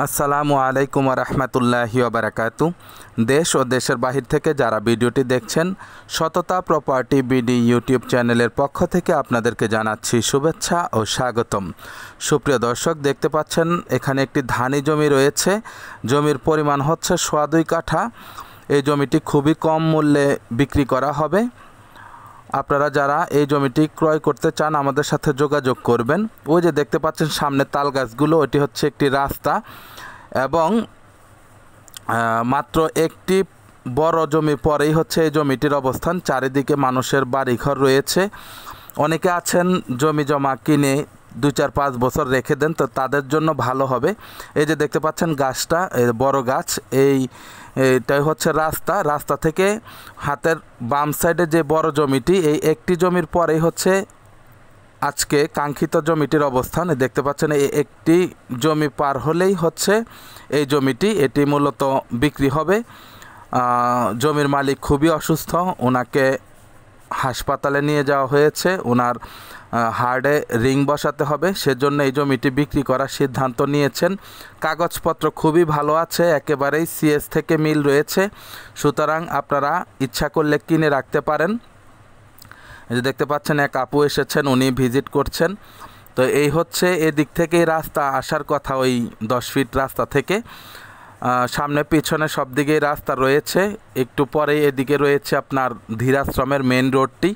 আসসালামু আলাইকুম রহমতুল্লাহি ওবারাকাতু। দেশ ও দেশের বাহির থেকে যারা ভিডিওটি দেখছেন, সততা প্রপার্টি বিডি ইউটিউব চ্যানেলের পক্ষ থেকে আপনাদেরকে জানাচ্ছি শুভেচ্ছা ও স্বাগতম। সুপ্রিয় দর্শক, দেখতে পাচ্ছেন এখানে একটি ধানি জমি রয়েছে। জমির পরিমাণ হচ্ছে 2.5 কাঠা। এই জমিটি খুবই কম মূল্যে বিক্রি করা হবে। আপনারা যারা এই জমিটি ক্রয় করতে চান আমাদের সাথে যোগাযোগ করবেন। ওই যে দেখতে পাচ্ছেন সামনে তাল গাছগুলো, ওটি হচ্ছে একটি রাস্তা এবং মাত্র একটি বড় জমি পরেই হচ্ছে এই জমিটির অবস্থান। চারিদিকে মানুষের বাড়িঘর রয়েছে। অনেকে আছেন জমি জমা কিনে 2-4-5 বছর রেখে দেন, তো তাদের জন্য ভালো হবে। এই যে দেখতে পাচ্ছেন গাছটা, বড় গাছ, এইটাই হচ্ছে রাস্তা থেকে হাতের বাম সাইডে যে বড় জমিটি, এই একটি জমির পরেই হচ্ছে আজকে কাঙ্ক্ষিত জমিটির অবস্থান। দেখতে পাচ্ছেন এই একটি জমি পার হলেই হচ্ছে এই জমিটি, এটি মূলত বিক্রি হবে। জমির মালিক খুবই অসুস্থ, ওনাকে হাসপাতালে নিয়ে যাওয়া হয়েছে। ওনার হার্টে রিং বসাতে হবে, সেজন্য এই জমিটি বিক্রি করার সিদ্ধান্ত নিয়েছেন। কাগজপত্র খুবই ভালো আছে, একেবারেই সিএস থেকে মিল রয়েছে। সুতরাং আপনারা ইচ্ছা করলে কিনে রাখতে পারেন। এই যে দেখতে পাচ্ছেন এক আপু এসেছেন, উনি ভিজিট করছেন। তো এই হচ্ছে এদিক থেকে রাস্তা আসার কথা, ওই 10 ফিট রাস্তা থেকে। সামনে পিছনে সব দিকেই রাস্তা রয়েছে। একটু পরে এদিকে রয়েছে আপনার ধীরাশ্রমের মেন রোডটি।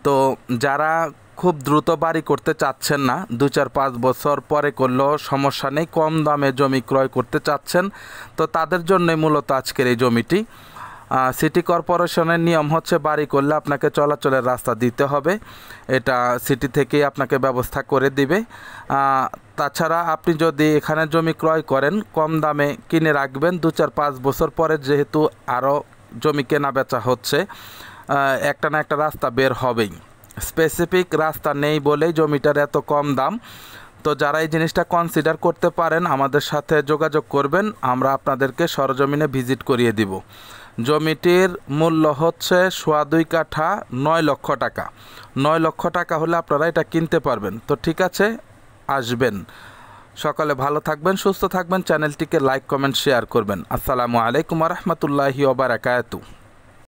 তো যারা খুব দ্রুত বাড়ি করতে চাচ্ছেন না, 2-4-5 বছর পরে করলেও সমস্যা নেই, কম দামে জমি ক্রয় করতে চাচ্ছেন, তো তাদের জন্যই মূলত আজকের এই জমিটি। সিটি কর্পোরেশনের নিয়ম হচ্ছে বাড়ি করলে আপনাকে চলাচলের রাস্তা দিতে হবে। এটা সিটি থেকেই আপনাকে ব্যবস্থা করে দিবে। তাছাড়া আপনি যদি এখানে জমি ক্রয় করেন, কম দামে কিনে রাখবেন। 2-4-5 বছর পরে যেহেতু আরও জমি কেনা বেচা হচ্ছে, একটা না একটা রাস্তা বের হবেই। স্পেসিফিক রাস্তা নেই বলেই জমিটার এত কম দাম। তো যারা এই জিনিসটা কনসিডার করতে পারেন আমাদের সাথে যোগাযোগ করবেন, আমরা আপনাদেরকে সরজমিনে ভিজিট করিয়ে দিব। জমিটির মূল্য হচ্ছে 2.5 কাঠা, 9 লক্ষ টাকা। 9 লক্ষ টাকা হলে আপনারা এটা কিনতে পারবেন। তো ঠিক আছে, আসবেন। সকালে ভালো থাকবেন, সুস্থ থাকবেন। চ্যানেলটিকে লাইক, কমেন্ট, শেয়ার করবেন। আসসালামু আলাইকুম রহমতুল্লাহি ওয়া বারাকাতুহু।